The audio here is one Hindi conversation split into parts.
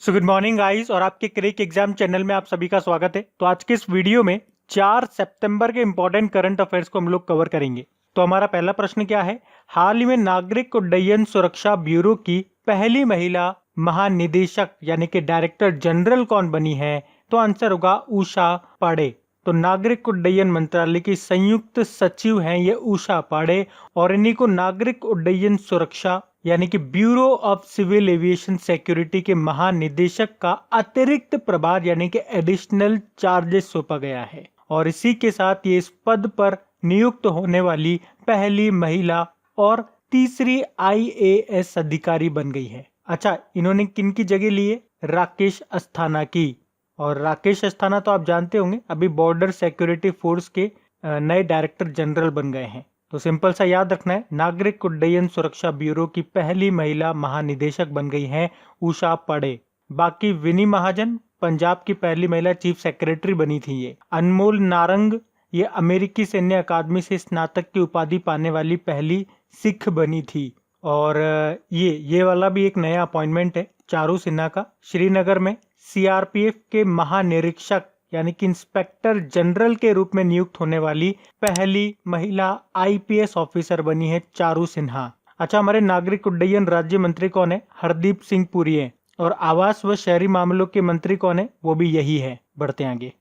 सो गुड मॉर्निंग गाइस और आपके क्रिक एग्जाम चैनल में आप सभी का स्वागत है। तो आज के इस वीडियो में 4 सितंबर के इंपॉर्टेंट करंट अफेयर्स को हम लोग कवर करेंगे। तो हमारा पहला प्रश्न क्या है, हाल ही में नागरिक उड्डयन सुरक्षा ब्यूरो की पहली महिला महानिदेशक यानी कि डायरेक्टर जनरल कौन बनी है? तो आंसर होगा उषा पांडे। तो नागरिक उड्डयन मंत्रालय की संयुक्त सचिव हैं ये उषा पांडे और इन्हीं को नागरिक उड्डयन सुरक्षा यानी कि bureau of civil aviation security के महानिदेशक का अतिरिक्त प्रभार यानी कि एडिशनल चार्जेस सौंपा गया है और इसी के साथ ये इस पद पर नियुक्त होने वाली पहली महिला और तीसरी आईएएस अधिकारी बन गई है। अच्छा, इन्होंने किन की जगह ली है? राकेश अस्थाना की। और राकेश अस्थाना तो आप जानते होंगे अभी बॉर्डर सिक्योरिटी फोर्स के नए डायरेक्टर जनरल बन गए हैं। तो सिंपल सा याद रखना है, नागरिक उड्डयन सुरक्षा ब्यूरो की पहली महिला महानिदेशक बन गई हैं उषा पांडे। बाकी विनी महाजन पंजाब की पहली महिला चीफ सेक्रेटरी बनी थी। ये अनमोल नारंग ये अमेरिकी सैन्य अकादमी से स्नातक की उपाधि पाने वाली पहली सिख बनी थी। और ये वाला भी एक नया अपॉइंटमेंट है चारू सिन्हा का। श्रीनगर में सीआरपीएफ के महानिरीक्षक यानी कि इंस्पेक्टर जनरल के रूप में नियुक्त होने वाली पहली महिला आईपीएस ऑफिसर बनी है चारू सिन्हा। अच्छा, हमारे नागरिक उड्डयन राज्य मंत्री कौन है? हरदीप सिंह पुरी है। और आवास व शहरी मामलों के मंत्री कौन है? वो भी यही है। बढ़ते हैं आगे।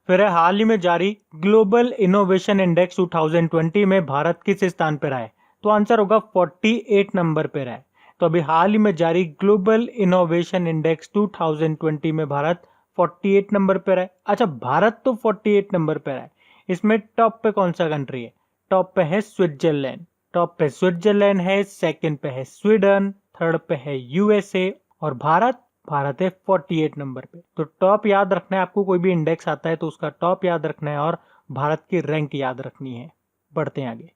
फिर है हाल ही में जारी ग्लोबल इनोवेशन इंडेक्स 2020 में भारत किस स्थान पर आए? तो आंसर होगा 48 नंबर पर है। तो अभी हाल ही में जारी ग्लोबल इनोवेशन इंडेक्स 2020 में भारत 48 नंबर पर है। अच्छा, भारत तो 48 नंबर पर है, इसमें टॉप पे कौन सा कंट्री है? टॉप पे है स्विट्जरलैंड। टॉप पे स्विट्जरलैंड है, सेकंड पे है स्वीडन, थर्ड पे है यूएसए और भारत है 48 नंबर पे। तो टॉप याद रखना है आपको, कोई भी इंडेक्स आता है तो उसका टॉप याद रखना है और भारत की रैंक याद रखनी है। बढ़ते हैं आगे।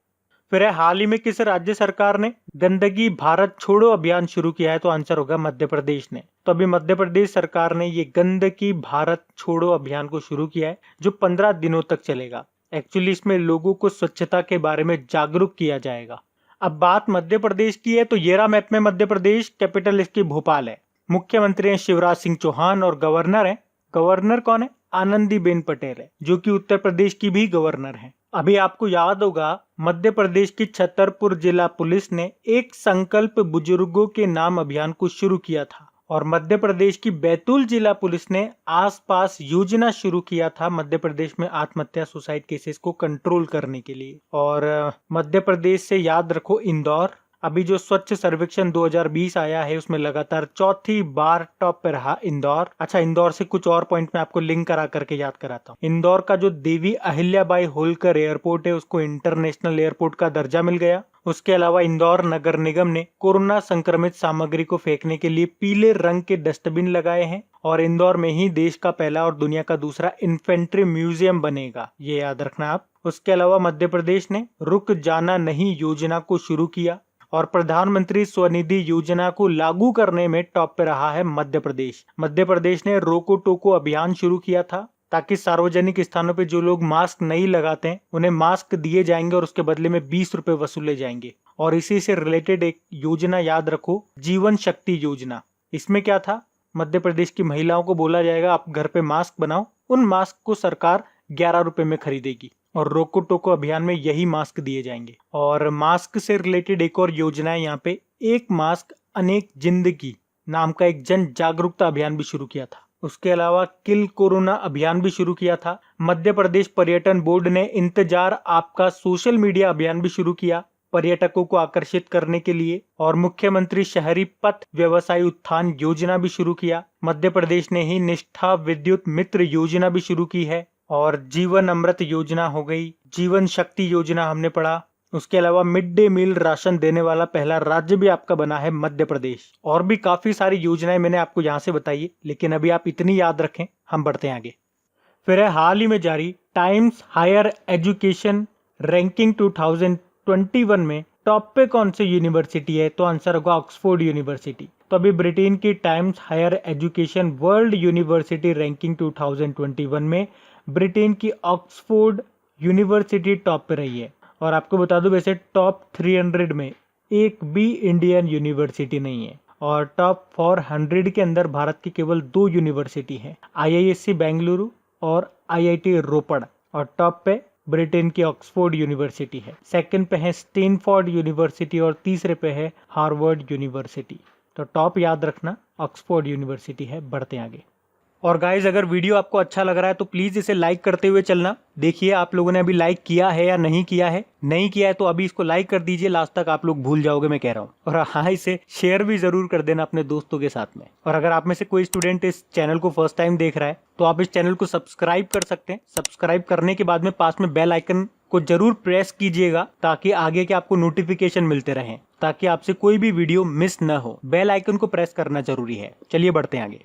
फिर है हाल ही में किस राज्य सरकार ने गंदगी भारत छोड़ो अभियान शुरू किया है? तो आंसर होगा मध्य प्रदेश ने। तो अभी मध्य प्रदेश सरकार ने ये गंदगी भारत छोड़ो अभियान को शुरू किया है जो 15 दिनों तक चलेगा। एक्चुअली इसमें लोगों को स्वच्छता के बारे में जागरूक किया जाएगा। अब बात मध्य प्रदेश की है तो ये रहा मैप में मध्य प्रदेश, कैपिटल इसकी भोपाल है। मुख्यमंत्री हैं शिवराज सिंह चौहान और गवर्नर कौन है? आनंदीबेन पटेल है जो कि उत्तर प्रदेश की भी गवर्नर है। अभी आपको याद होगा मध्य प्रदेश की छतरपुर जिला पुलिस ने एक संकल्प बुजुर्गों के नाम अभियान को शुरू किया था और मध्य प्रदेश की बैतूल जिला पुलिस ने आसपास योजना शुरू किया था मध्य प्रदेश में आत्महत्या सुसाइड केसेस को कंट्रोल करने के लिए। और मध्य प्रदेश से याद रखो इंदौर। अभी जो स्वच्छ सर्वेक्षण 2020 आया है उसमें लगातार चौथी बार टॉप पे रहा इंदौर। अच्छा, इंदौर से कुछ और पॉइंट में आपको लिंक करा करके याद कराता हूँ। इंदौर का जो देवी अहिल्याबाई होलकर एयरपोर्ट है उसको इंटरनेशनल एयरपोर्ट का दर्जा मिल गया। उसके अलावा इंदौर नगर निगम ने कोरोना संक्रमित सामग्री को फेंकने के लिए पीले रंग के डस्टबिन लगाए हैं और इंदौर में ही देश का पहला और दुनिया का दूसरा इन्फेंट्री म्यूजियम बनेगा, ये याद रखना आप। उसके अलावा मध्य प्रदेश ने रुक जाना नहीं योजना को शुरू किया और प्रधानमंत्री स्वनिधि योजना को लागू करने में टॉप पे रहा है मध्य प्रदेश। मध्य प्रदेश ने रोको टोको अभियान शुरू किया था ताकि सार्वजनिक स्थानों पे जो लोग मास्क नहीं लगाते हैं उन्हें मास्क दिए जाएंगे और उसके बदले में 20 रुपए वसूले जाएंगे। और इसी से रिलेटेड एक योजना याद रखो, जीवन शक्ति योजना। इसमें क्या था, मध्य प्रदेश की महिलाओं को बोला जाएगा आप घर पे मास्क बनाओ, उन मास्क को सरकार 11 रुपए में खरीदेगी और रोको टोको अभियान में यही मास्क दिए जाएंगे। और मास्क से रिलेटेड एक और योजना है यहाँ पे, एक मास्क अनेक जिंदगी नाम का एक जन जागरूकता अभियान भी शुरू किया था। उसके अलावा किल कोरोना अभियान भी शुरू किया था। मध्य प्रदेश पर्यटन बोर्ड ने इंतजार आपका सोशल मीडिया अभियान भी शुरू किया पर्यटकों को आकर्षित करने के लिए। और मुख्यमंत्री शहरी पथ व्यवसाय उत्थान योजना भी शुरू किया। मध्य प्रदेश ने ही निष्ठा विद्युत मित्र योजना भी शुरू की है और जीवन अमृत योजना हो गई, जीवन शक्ति योजना हमने पढ़ा। उसके अलावा मिड डे मील राशन देने वाला पहला राज्य भी आपका बना है मध्य प्रदेश। और भी काफी सारी योजनाएं मैंने आपको यहाँ से बताई है, लेकिन अभी आप इतनी याद रखें। हम बढ़ते हैं आगे। फिर है हाल ही में जारी टाइम्स हायर एजुकेशन रैंकिंग 2021 में टॉप पे कौन सी यूनिवर्सिटी है? तो आंसर होगा ऑक्सफोर्ड यूनिवर्सिटी। तो अभी ब्रिटेन की Times Higher Education World University ranking 2021 में ब्रिटेन की ऑक्सफोर्ड यूनिवर्सिटी टॉप पे रही है। और आपको बता दूं वैसे टॉप 300 में एक भी इंडियन यूनिवर्सिटी नहीं है। और टॉप 400 के अंदर भारत की केवल 2 यूनिवर्सिटी है, IISc बेंगलुरु और IIT रोपड़। और टॉप पे ब्रिटेन की ऑक्सफोर्ड यूनिवर्सिटी है, सेकंड पे है स्टैनफोर्ड यूनिवर्सिटी और तीसरे पे है हार्वर्ड यूनिवर्सिटी। तो टॉप याद रखना ऑक्सफोर्ड यूनिवर्सिटी है। बढ़ते आगे। और गाइज अगर वीडियो आपको अच्छा लग रहा है तो प्लीज इसे लाइक करते हुए चलना। देखिए आप लोगों ने अभी लाइक किया है या नहीं किया है। नहीं किया है तो अभी इसको लाइक कर दीजिए, लास्ट तक आप लोग भूल जाओगे मैं कह रहा हूँ। और हाँ, इसे शेयर भी जरूर कर देना अपने दोस्तों के साथ में। और अगर आप में से कोई स्टूडेंट इस चैनल को फर्स्ट टाइम देख रहा है तो आप इस चैनल को सब्सक्राइब कर सकते हैं। सब्सक्राइब करने के बाद में पास में बेल आइकन को जरूर प्रेस कीजिएगा ताकि आगे के आपको नोटिफिकेशन मिलते रहें, ताकि आपसे कोई भी वीडियो मिस न हो। बेल आइकन को प्रेस करना जरूरी है। चलिए बढ़ते हैं आगे।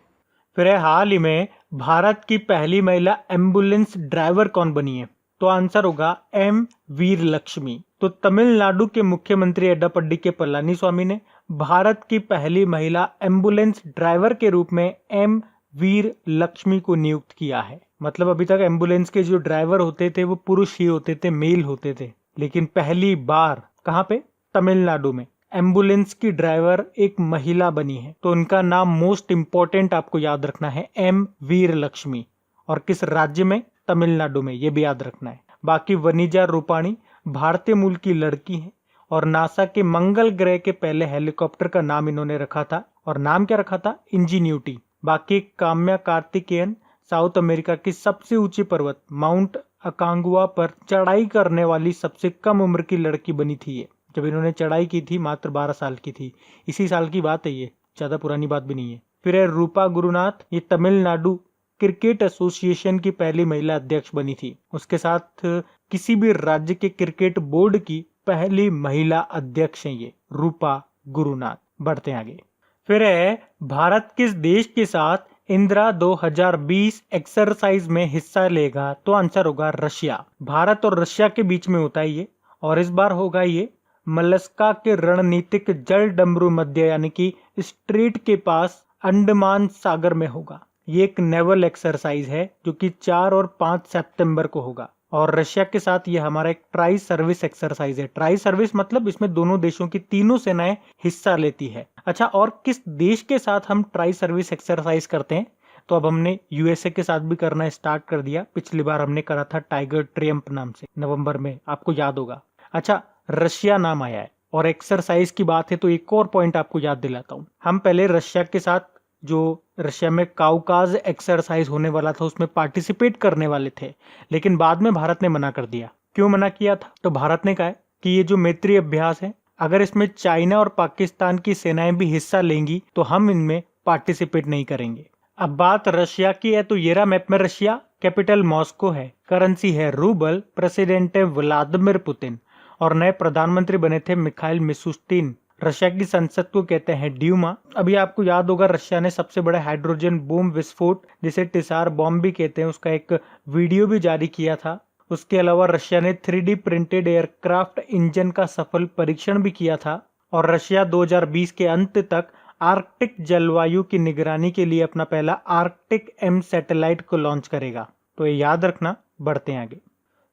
फिर हाल ही में भारत की पहली महिला एम्बुलेंस ड्राइवर कौन बनी है? तो आंसर होगा M वीरलक्ष्मी। तो तमिलनाडु के मुख्यमंत्री एडप्पाडी के पलानीस्वामी ने भारत की पहली महिला एम्बुलेंस ड्राइवर के रूप में M वीरलक्ष्मी को नियुक्त किया है। मतलब अभी तक एम्बुलेंस के जो ड्राइवर होते थे वो पुरुष ही होते थे, मेल होते थे, लेकिन पहली बार कहाँ पे? तमिलनाडु में एम्बुलेंस की ड्राइवर एक महिला बनी है। तो उनका नाम मोस्ट इंपॉर्टेंट आपको याद रखना है, M वीरलक्ष्मी। और किस राज्य में? तमिलनाडु में, ये भी याद रखना है। बाकी वनिजा रूपाणी भारतीय मूल की लड़की है और नासा के मंगल ग्रह के पहले हेलीकॉप्टर का नाम इन्होंने रखा था। और नाम क्या रखा था? इंजीन्यूटी। बाकी काम्या कार्तिकेयन साउथ अमेरिका की सबसे ऊंची पर्वत माउंट अकांगुआ पर चढ़ाई करने वाली सबसे कम उम्र की लड़की बनी थी। ये जब इन्होंने चढ़ाई की थी मात्र 12 साल की थी। इसी साल की बात है, ये ज्यादा पुरानी बात भी नहीं है। फिर है रूपा गुरुनाथ, ये तमिलनाडु क्रिकेट एसोसिएशन की पहली महिला अध्यक्ष बनी थी। उसके साथ किसी भी राज्य के क्रिकेट बोर्ड की पहली महिला अध्यक्ष है ये रूपा गुरुनाथ। बढ़ते आगे। फिर है भारत किस देश के साथ इंदिरा 2020 एक्सरसाइज में हिस्सा लेगा? तो आंसर होगा रशिया। भारत और रशिया के बीच में होता है ये, और इस बार होगा ये मलस्का के रणनीतिक जल डमरू मध्य यानी कि स्ट्रेट के पास अंडमान सागर में होगा। ये एक नेवल एक्सरसाइज है जो कि 4 और 5 सितंबर को होगा। और रशिया के साथ ये हमारा एक ट्राई सर्विस एक्सरसाइज है। ट्राई सर्विस मतलब इसमें दोनों देशों की तीनों सेनाएं हिस्सा लेती है। अच्छा, और किस देश के साथ हम ट्राई सर्विस एक्सरसाइज करते हैं? तो अब हमने यूएसए के साथ भी करना स्टार्ट कर दिया। पिछली बार हमने करा था टाइगर ट्रियम्फ नाम से, नवंबर में, आपको याद होगा। अच्छा, रशिया नाम आया है और एक्सरसाइज की बात है तो एक और पॉइंट आपको याद दिलाता हूं। हम पहले रशिया के साथ जो रशिया में काउकाज एक्सरसाइज होने वाला था उसमें पार्टिसिपेट करने वाले थे, लेकिन बाद में भारत ने मना कर दिया। क्यों मना किया था? तो भारत ने कहा है कि ये जो मैत्री अभ्यास है, अगर इसमें चाइना और पाकिस्तान की सेनाएं भी हिस्सा लेंगी तो हम इनमें पार्टिसिपेट नहीं करेंगे। अब बात रशिया की है तो ये रहा मैप में रशिया। कैपिटल मॉस्को है, करेंसी है रूबल, प्रेसिडेंट है व्लादिमीर पुतिन और नए प्रधानमंत्री बने थे मिखाइल मिशुस्तिन। रशिया की संसद को कहते हैं ड्यूमा। अभी आपको याद होगा रशिया ने सबसे बड़ा हाइड्रोजन बम विस्फोट, जिसे टिसार बॉम्ब भी कहते हैं, उसका एक वीडियो भी जारी किया था। उसके अलावा रशिया ने 3D प्रिंटेड एयरक्राफ्ट इंजन का सफल परीक्षण भी किया था। और रशिया 2020 के अंत तक आर्कटिक जलवायु की निगरानी के लिए अपना पहला आर्कटिक M सैटेलाइट को लॉन्च करेगा। तो ये याद रखना। बढ़ते हैं आगे।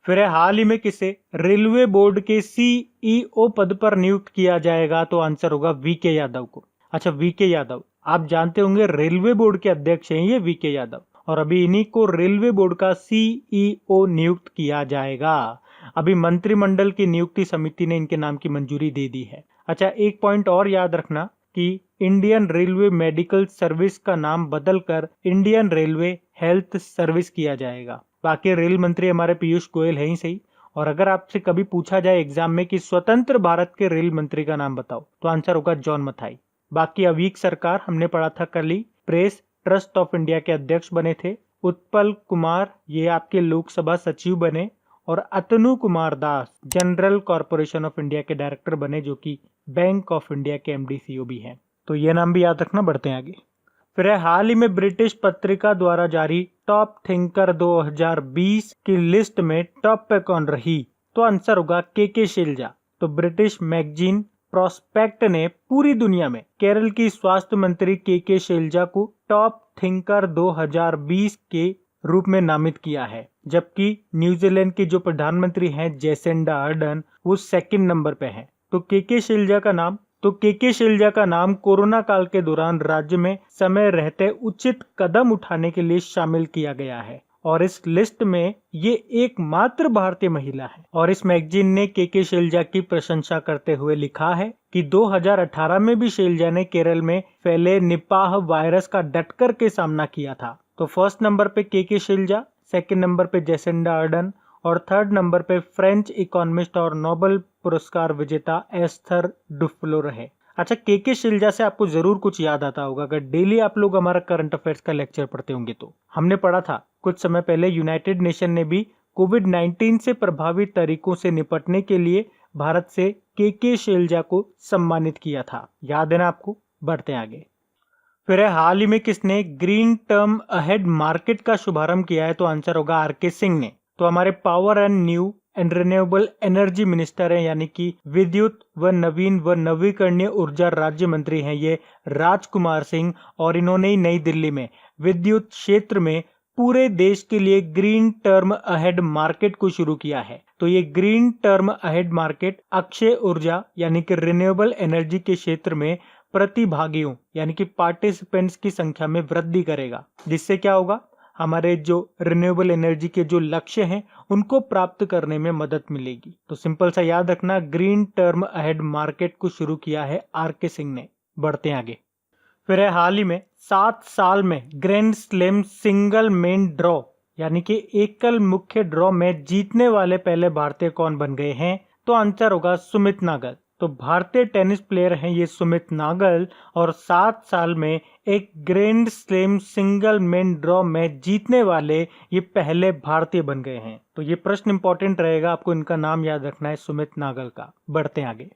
फिर हाल ही में किसे रेलवे बोर्ड के CEO पद पर नियुक्त किया जाएगा? तो आंसर होगा VK यादव को। अच्छा, VK यादव आप जानते होंगे रेलवे बोर्ड के अध्यक्ष हैं ये VK यादव, और अभी इन्हीं को रेलवे बोर्ड का CEO नियुक्त किया जाएगा। अभी मंत्रिमंडल की नियुक्ति समिति ने इनके नाम की मंजूरी दे दी है। अच्छा, एक पॉइंट और याद रखना कि इंडियन रेलवे मेडिकल सर्विस का नाम बदलकर इंडियन रेलवे हेल्थ सर्विस किया जाएगा। बाकी रेल मंत्री हमारे पीयूष गोयल है ही सही। और अगर आपसे कभी पूछा जाए एग्जाम में कि स्वतंत्र भारत के रेल मंत्री का नाम बताओ तो आंसर होगा जॉन मथाई। बाकी अवीक सरकार हमने पढ़ा था कल ही, प्रेस ट्रस्ट ऑफ इंडिया के अध्यक्ष बने थे। उत्पल कुमार ये आपके लोकसभा सचिव बने। और अतनु Kumar Das general corporation of India के डायरेक्टर बने, जो कि बैंक ऑफ इंडिया के MD CEO भी हैं। तो ये नाम भी याद रखना। बढ़ते हैं आगे। फिर हाल ही में ब्रिटिश पत्रिका द्वारा जारी टॉप थिंकर 2020 की लिस्ट में टॉप पे कौन रही? तो आंसर होगा KK शैलजा। तो ब्रिटिश मैगजीन प्रोस्पेक्ट ने पूरी दुनिया में केरल की स्वास्थ्य मंत्री KK शैलजा को टॉप थिंकर 2020 के रूप में नामित किया है, जबकि न्यूजीलैंड की जो प्रधानमंत्री हैं जेसिंडा अर्डर्न वो सेकंड नंबर पे हैं। तो KK शैलजा का नाम तो के शैलजा का नाम कोरोना काल के दौरान राज्य में समय रहते उचित कदम उठाने के लिए शामिल किया गया है और इस लिस्ट में ये एकमात्र भारतीय महिला है। और इस मैगजीन ने के शैलजा की प्रशंसा करते हुए लिखा है कि 2018 में भी शैलजा ने केरल में फैले निपाह वायरस का डटकर के सामना किया था। तो फर्स्ट नंबर पे के शैलजा, सेकंड नंबर पे जेसिंडा अर्डन और थर्ड नंबर पे फ्रेंच इकोनॉमिस्ट और नोबेल पुरस्कार विजेता एस्थर डुफ्लो रहे। अच्छा, के शैलजा से आपको जरूर कुछ याद आता होगा अगर डेली आप लोग हमारा करंट अफेयर्स का लेक्चर पढ़ते होंगे तो। हमने पढ़ा था कुछ समय पहले यूनाइटेड नेशन ने भी कोविड-19 से प्रभावी तरीकों से निपटने के लिए भारत से के शैलजा को सम्मानित किया था। याद है ना आपको? बढ़ते आगे। फिर है हाल ही में किसने ग्रीन टर्म अहेड मार्केट का शुभारंभ किया है? तो आंसर होगा आर.के. सिंह ने। तो हमारे power and new and renewable energy minister हैं, यानी कि विद्युत व नवीन व नवीकरणीय ऊर्जा राज्य मंत्री हैं ये राजकुमार सिंह। और इन्होंने ही नई दिल्ली में विद्युत क्षेत्र में पूरे देश के लिए ग्रीन टर्म अहेड मार्केट को शुरू किया है। तो ये green term ahead market Akshay ऊर्जा यानी कि रिन्यूएबल एनर्जी के क्षेत्र में प्रतिभागियों यानी कि पार्टिसिपेंट्स की संख्या में वृद्धि करेगा, जिससे क्या होगा, हमारे जो रिन्यूएबल एनर्जी के जो लक्ष्य हैं उनको प्राप्त करने में मदद मिलेगी। तो सिंपल सा याद रखना, ग्रीन टर्म अहेड मार्केट को शुरू किया है आर.के. सिंह ने। बढ़ते हैं आगे। फिर है हाल ही में 7 साल में grand slam single main draw यानी कि एकल मुख्य ड्रॉ में जीतने वाले पहले भारतीय कौन बन गए हैं? तो आंसर होगा सुमित नागल। तो भारतीय टेनिस प्लेयर हैं ये सुमित नागल और 7 साल में एक grand slam single main draw में जीतने वाले ये पहले भारतीय बन गए हैं। तो ये प्रश्न इंपॉर्टेंट रहेगा, आपको इनका नाम याद रखना है, सुमित नागल का। बढ़ते हैं आगे।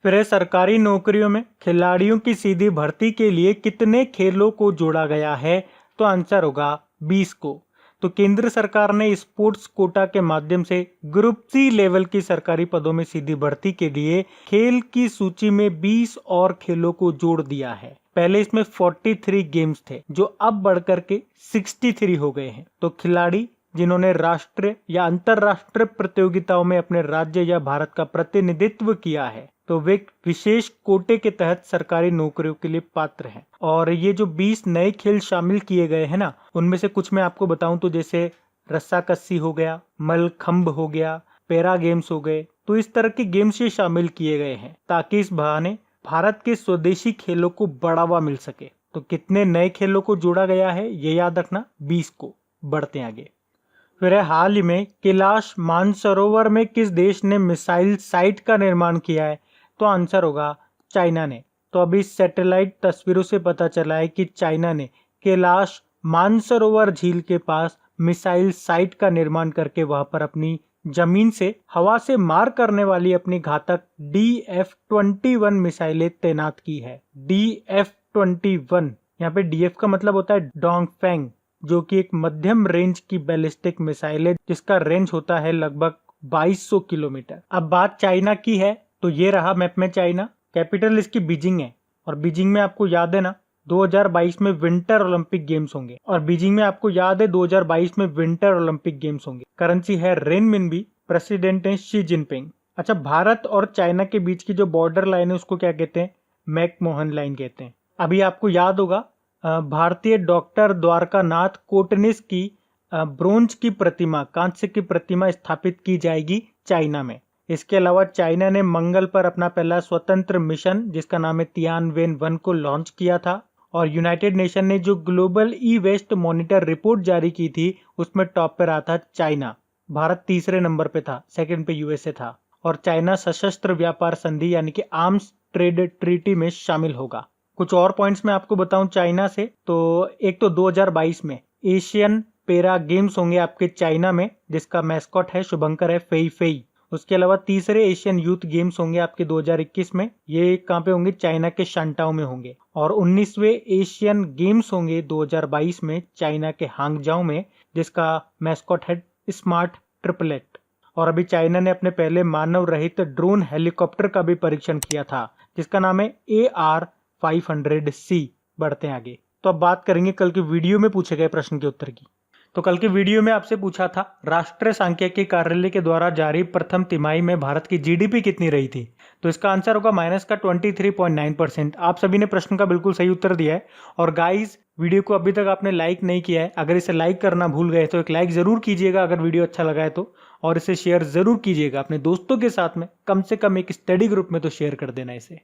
फिर है सरकारी नौकरियों में खिलाड़ियों की सीधी भर्ती के लिए कितने खेलों को जोड़ा गया है? तो आंसर होगा 20 को। तो केंद्र सरकार ने स्पोर्ट्स कोटा के माध्यम से ग्रुप सी लेवल की सरकारी पदों में सीधी भर्ती के लिए खेल की सूची में 20 और खेलों को जोड़ दिया है। पहले इसमें 43 गेम्स थे जो अब बढ़कर के 63 हो गए हैं। तो खिलाड़ी जिन्होंने राष्ट्रीय या अंतरराष्ट्रीय प्रतियोगिताओं में अपने राज्य या भारत का प्रतिनिधित्व किया है तो वे विशेष कोटे के तहत सरकारी नौकरियों के लिए पात्र हैं। और ये जो 20 नए खेल शामिल किए गए हैं ना, उनमें से कुछ मैं आपको बताऊं तो जैसे रस्साकस्सी हो गया, मलखंभ हो गया, पैरा गेम्स हो गए। तो इस तरह के गेम्स ये शामिल किए गए हैं ताकि इस बहाने भारत के स्वदेशी खेलों को बढ़ावा मिल सके। तो कितने नए खेलों को जोड़ा गया है ये याद रखना, 20 को। बढ़ते हैं आगे। फिर है हाल ही में कैलाश मानसरोवर में किस देश ने मिसाइल साइट का निर्माण किया है? तो आंसर होगा चाइना ने। तो अभी सैटेलाइट तस्वीरों से पता चला है कि चाइना ने कैलाश मानसरोवर झील के पास मिसाइल साइट का निर्माण करके वहां पर अपनी जमीन से हवा से मार करने वाली अपनी घातक DF-21 मिसाइलें तैनात की है। DF-21, यहाँ पे DF का मतलब होता है डोंगफेंग, जो कि एक मध्यम रेंज की बैलिस्टिक मिसाइल है जिसका रेंज होता है लगभग 2200 किलोमीटर। अब बात चाइना की है तो ये रहा मैप में चाइना। कैपिटल इसकी बीजिंग है और बीजिंग में आपको याद है ना 2022 में विंटर ओलंपिक गेम्स होंगे और बीजिंग में आपको याद है 2022 में विंटर ओलंपिक गेम्स होंगे। करेंसी है रेनमिनबी, प्रेसिडेंट है शी जिनपिंग। अच्छा, भारत और चाइना के बीच की जो बॉर्डर लाइन है उसको क्या कहते हैं? मैकमोहन लाइन कहते हैं। अभी आपको याद होगा भारतीय डॉक्टर द्वारकानाथ कोटनिस की ब्रोंज की प्रतिमा, कांस्य की प्रतिमा स्थापित की जाएगी चाइना में। इसके अलावा चाइना ने मंगल पर अपना पहला स्वतंत्र मिशन जिसका नाम है तियानवेन-1 को लॉन्च किया था। और यूनाइटेड नेशन ने जो global e waste monitor report जारी की थी उसमें टॉप पर रहा था चाइना। भारत तीसरे नंबर पे था, सेकंड पे यूएसए था। और चाइना सशस्त्र व्यापार संधि यानी कि आर्म्स ट्रेड ट्रीटी में शामिल होगा। कुछ और पॉइंट्स मैं आपको बताऊं चाइना से, तो एक तो 2022 में एशियन पैरा गेम्स होंगे आपके चाइना में जिसका मैस्कॉट है शुभंकर है फेई फेई। उसके अलावा तीसरे एशियन यूथ गेम्स होंगे आपके 2021 में, ये कहाँ पे होंगे? चाइना के शांटाओ में होंगे। और 19वें एशियन गेम्स होंगे 2022 में चाइना के हांगजाओ में जिसका मैस्कॉट है स्मार्ट ट्रिपलेट। और अभी चाइना ने अपने पहले मानव रहित ड्रोन हेलीकॉप्टर का भी परीक्षण किया था जिसका नाम है AR-500C। बढ़ते हैं आगे। तो अब बात करेंगे कल के वीडियो में पूछे गए प्रश्न के उत्तर की। तो कल के वीडियो में आपसे पूछा था राष्ट्रीय सांख्यिकी कार्यालय के द्वारा जारी प्रथम तिमाही में भारत की जीडीपी कितनी रही थी। तो इसका आंसर होगा माइनस का 23.9%। आप सभी ने प्रश्न का बिल्कुल सही उत्तर दिया है। और गाइस, वीडियो को अभी तक आपने लाइक नहीं किया है, अगर इसे लाइक करना भूल गए तो एक लाइक जरूर कीजिएगा अगर वीडियो अच्छा लगा है तो, और इसे शेयर जरूर कीजिएगा अपने दोस्तों के साथ में, कम से कम एक स्टडी ग्रुप में तो शेयर कर देना इसे।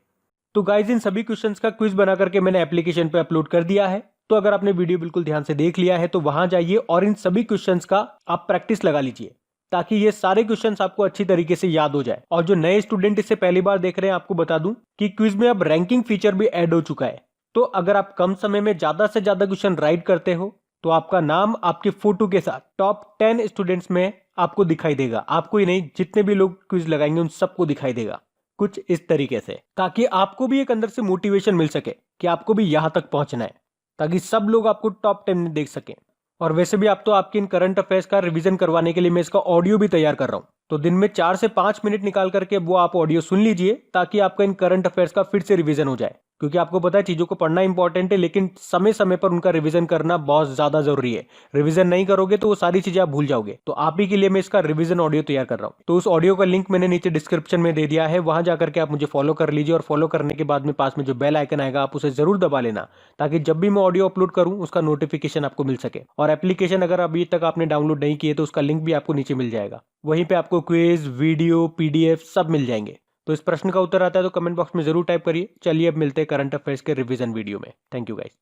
तो गाइज, इन सभी क्वेश्चंस का क्विज बना करके मैंने एप्लीकेशन पे अपलोड कर दिया है। तो अगर आपने वीडियो बिल्कुल ध्यान से देख लिया है तो वहां जाइए और इन सभी क्वेश्चंस का आप प्रैक्टिस लगा लीजिए, ताकि ये सारे क्वेश्चंस आपको अच्छी तरीके से याद हो जाए। और जो नए स्टूडेंट इसे पहली बार देख रहे हैं, आपको बता दूं कि क्विज में अब रैंकिंग फीचर भी ऐड हो चुका है। तो अगर आप कम समय में ज्यादा से ज्यादा क्वेश्चन राइट करते हो तो आपका नाम आपके फोटो के साथ टॉप 10 स्टूडेंट्स में आपको दिखाई देगा। आपको ही नहीं, जितने भी लोग क्विज लगाएंगे उन सबको दिखाई देगा कुछ इस तरीके से, ताकि आपको भी एक अंदर से मोटिवेशन मिल सके कि आपको भी यहां तक पहुंचना है, ताकि सब लोग आपको टॉप 10 में देख सकें। और वैसे भी आप तो आपके इन करंट अफेयर्स का रिवीजन करवाने के लिए मैं इसका ऑडियो भी तैयार कर रहा हूं। तो दिन में 4 से 5 मिनट निकाल करके वो आप ऑडियो सुन लीजिए, ताकि आपका इन करंट अफेयर्स का फिर से रिवीजन हो जाए। क्योंकि आपको पता है चीजों को पढ़ना इंपॉर्टेंट है, लेकिन समय समय पर उनका रिवीजन करना बहुत ज्यादा जरूरी है। रिवीजन नहीं करोगे तो वो सारी चीजें आप भूल जाओगे। तो आप ही के लिए मैं इसका रिवीजन ऑडियो तैयार कर रहा हूँ। तो उस ऑडियो का लिंक मैंने नीचे डिस्क्रिप्शन में दे दिया है, वहां जाकर के आप मुझे फॉलो कर लीजिए। और फॉलो करने के बाद में पास में जो बेल आइकन आएगा आप उसे जरूर दबा लेना, ताकि जब भी मैं ऑडियो अपलोड करूं उसका नोटिफिकेशन आपको मिल सके। और एप्लीकेशन अगर अभी तक आपने डाउनलोड नहीं किए तो उसका लिंक भी आपको नीचे मिल जाएगा। वहीं पे आपको क्विज, वीडियो, पीडीएफ सब मिल जाएंगे। तो इस प्रश्न का उत्तर आता है तो कमेंट बॉक्स में जरूर टाइप करिए। चलिए अब मिलते हैं करंट अफेयर्स के रिवीजन वीडियो में। Thank you guys.